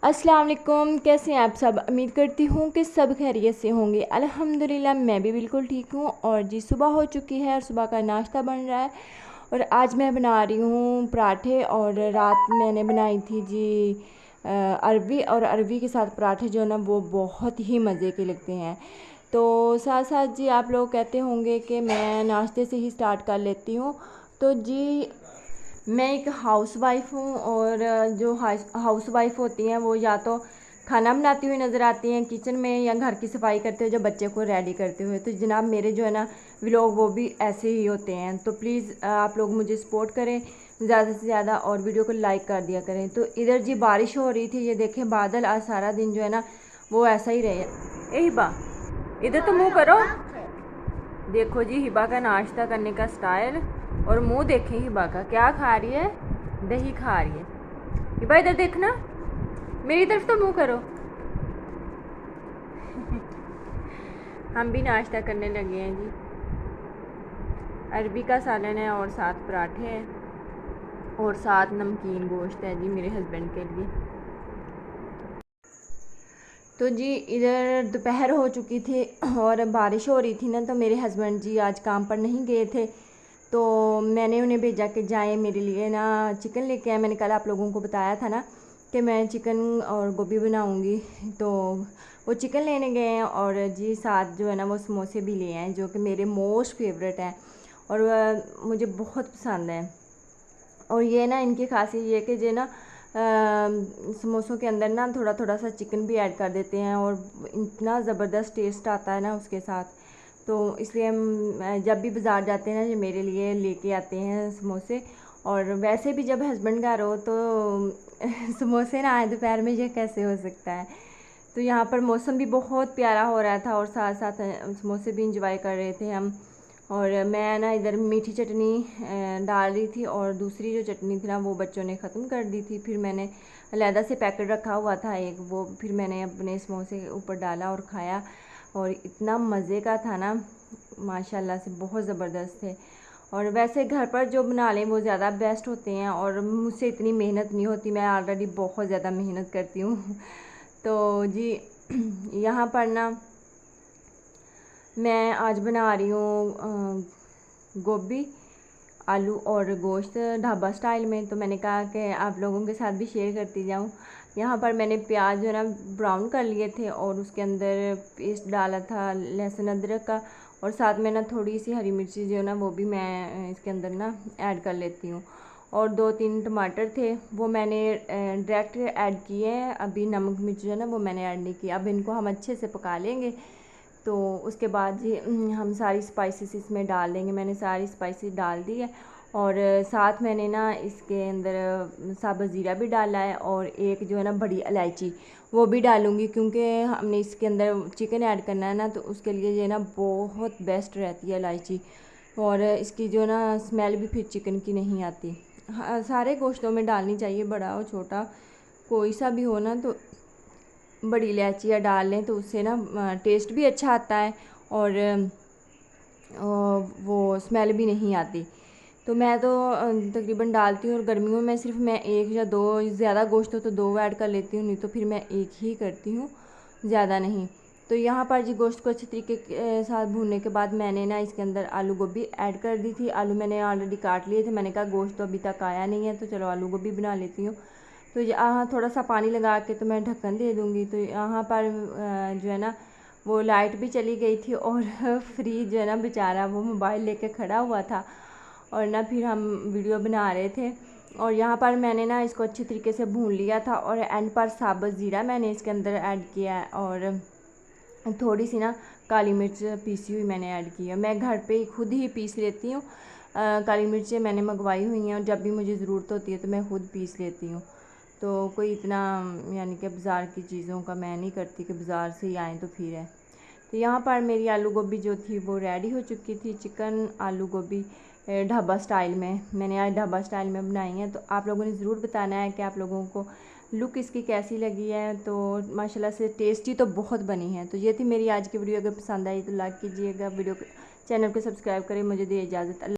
अस्सलाम वालेकुम। कैसे हैं आप सब? उम्मीद करती हूँ कि सब खैरियत से होंगे। अल्हम्दुलिल्लाह मैं भी बिल्कुल ठीक हूँ। और जी सुबह हो चुकी है और सुबह का नाश्ता बन रहा है। और आज मैं बना रही हूँ पराठे। और रात मैंने बनाई थी जी अरबी। और अरबी के साथ पराठे जो है ना वो बहुत ही मज़े के लगते हैं। तो साथ साथ जी आप लोग कहते होंगे कि मैं नाश्ते से ही स्टार्ट कर लेती हूँ। तो जी मैं एक हाउस वाइफ हूँ। और जो हाउस वाइफ होती हैं वो या तो खाना बनाती हुई नज़र आती हैं किचन में, या घर की सफाई करते हुए, जो बच्चे को रेडी करते हुए। तो जनाब मेरे जो है ना व्लॉग वो भी ऐसे ही होते हैं। तो प्लीज़ आप लोग मुझे सपोर्ट करें ज़्यादा से ज़्यादा और वीडियो को लाइक कर दिया करें। तो इधर जी बारिश हो रही थी, ये देखें बादल आज सारा दिन जो है ना वो ऐसा ही रहे। ए हिबा इधर तो मुँह करो। देखो जी हिबा का नाश्ता करने का स्टाइल। और मुंह देखें हिबा का, क्या खा रही है? दही खा रही है। हिबा इधर देखना, मेरी तरफ तो मुंह करो। हम भी नाश्ता करने लगे हैं जी। अरबी का सालन है और साथ पराठे हैं और साथ नमकीन गोश्त है जी मेरे हस्बैंड के लिए। तो जी इधर दोपहर हो चुकी थी और बारिश हो रही थी ना, तो मेरे हस्बैंड जी आज काम पर नहीं गए थे। तो मैंने उन्हें भेजा कि जाएं मेरे लिए ना चिकन लेके आए। मैंने कल आप लोगों को बताया था ना कि मैं चिकन और गोभी बनाऊंगी। तो वो चिकन लेने गए हैं और जी साथ जो है ना वो समोसे भी ले आए, जो कि मेरे मोस्ट फेवरेट हैं और मुझे बहुत पसंद है। और ये ना इनकी खासियत ये कि जो ना समोसों के अंदर ना थोड़ा थोड़ा सा चिकन भी ऐड कर देते हैं और इतना ज़बरदस्त टेस्ट आता है ना उसके साथ। तो इसलिए हम जब भी बाज़ार जाते हैं ना जो मेरे लिए लेके आते हैं समोसे। और वैसे भी जब हस्बैंड घर हो तो समोसे ना आए दोपहर में, ये कैसे हो सकता है। तो यहाँ पर मौसम भी बहुत प्यारा हो रहा था और साथ साथ समोसे भी इंजॉय कर रहे थे हम। और मैं ना इधर मीठी चटनी डाल रही थी और दूसरी जो चटनी थी ना वो बच्चों ने ख़त्म कर दी थी। फिर मैंने अलहदा से पैकेट रखा हुआ था एक, वो फिर मैंने अपने समोसे के ऊपर डाला और खाया। और इतना मज़े का था ना, माशाल्लाह से बहुत ज़बरदस्त थे। और वैसे घर पर जो बना लें वो ज़्यादा बेस्ट होते हैं और मुझसे इतनी मेहनत नहीं होती, मैं ऑलरेडी बहुत ज़्यादा मेहनत करती हूँ। तो जी यहाँ पर ना मैं आज बना रही हूँ गोभी आलू और गोश्त ढाबा स्टाइल में। तो मैंने कहा कि आप लोगों के साथ भी शेयर करती जाऊँ। यहाँ पर मैंने प्याज जो है ना ब्राउन कर लिए थे और उसके अंदर पेस्ट डाला था लहसुन अदरक का। और साथ में ना थोड़ी सी हरी मिर्ची जो है ना वो भी मैं इसके अंदर ना ऐड कर लेती हूँ। और 2-3 टमाटर थे वो मैंने डायरेक्ट ऐड किए हैं। अभी नमक मिर्च जो है ना वो मैंने ऐड नहीं किया। अब इनको हम अच्छे से पका लेंगे। तो उसके बाद ही हम सारी स्पाइसेस इसमें डाल देंगे। मैंने सारी स्पाइसेस डाल दी है। और साथ मैंने ना इसके अंदर साबुत ज़ीरा भी डाला है और एक जो है ना बड़ी इलायची वो भी डालूँगी, क्योंकि हमने इसके अंदर चिकन ऐड करना है ना, तो उसके लिए जो है ना बहुत बेस्ट रहती है इलायची। और इसकी जो ना स्मेल भी फिर चिकन की नहीं आती। हाँ, सारे गोश्तों में डालनी चाहिए, बड़ा हो छोटा कोई सा भी हो ना, तो बड़ी इलायचियाँ डाल लें तो उससे ना टेस्ट भी अच्छा आता है और वो स्मेल भी नहीं आती। तो मैं तो तकरीबन डालती हूँ। और गर्मियों में सिर्फ मैं एक या दो, ज़्यादा गोश्त हो तो दो ऐड कर लेती हूँ, नहीं तो फिर मैं एक ही करती हूँ, ज़्यादा नहीं। तो यहाँ पर जी गोश्त को अच्छे तरीके के साथ भूनने के बाद मैंने ना इसके अंदर आलू गोभी ऐड कर दी थी। आलू मैंने ऑलरेडी काट लिए थे। मैंने कहा गोश्त तो अभी तक आया नहीं है तो चलो आलू गोभी बना लेती हूँ। तो यहाँ थोड़ा सा पानी लगा के तो मैं ढक्कन दे दूँगी। तो यहाँ पर जो है ना वो लाइट भी चली गई थी और फ्रीज जो है ना बेचारा वो मोबाइल लेके खड़ा हुआ था और ना फिर हम वीडियो बना रहे थे। और यहाँ पर मैंने ना इसको अच्छी तरीके से भून लिया था और एंड पर साबुत ज़ीरा मैंने इसके अंदर ऐड किया है और थोड़ी सी ना काली मिर्च पीसी हुई मैंने ऐड की है। मैं घर पे ही खुद ही पीस लेती हूँ। काली मिर्चें मैंने मंगवाई हुई हैं और जब भी मुझे ज़रूरत होती है तो मैं खुद पीस लेती हूँ। तो कोई इतना यानी कि बाज़ार की चीज़ों का मैं नहीं करती कि बाज़ार से ही आएँ तो फिर है। तो यहाँ पर मेरी आलू गोभी जो थी वो रेडी हो चुकी थी। चिकन आलू गोभी ढाबा स्टाइल में मैंने आज ढाबा स्टाइल में बनाई है। तो आप लोगों ने ज़रूर बताना है कि आप लोगों को लुक इसकी कैसी लगी है। तो माशाल्लाह से टेस्टी तो बहुत बनी है। तो ये थी मेरी आज की वीडियो। अगर पसंद आई तो लाइक कीजिएगा, वीडियो चैनल को सब्सक्राइब करें। मुझे दिए इजाज़त।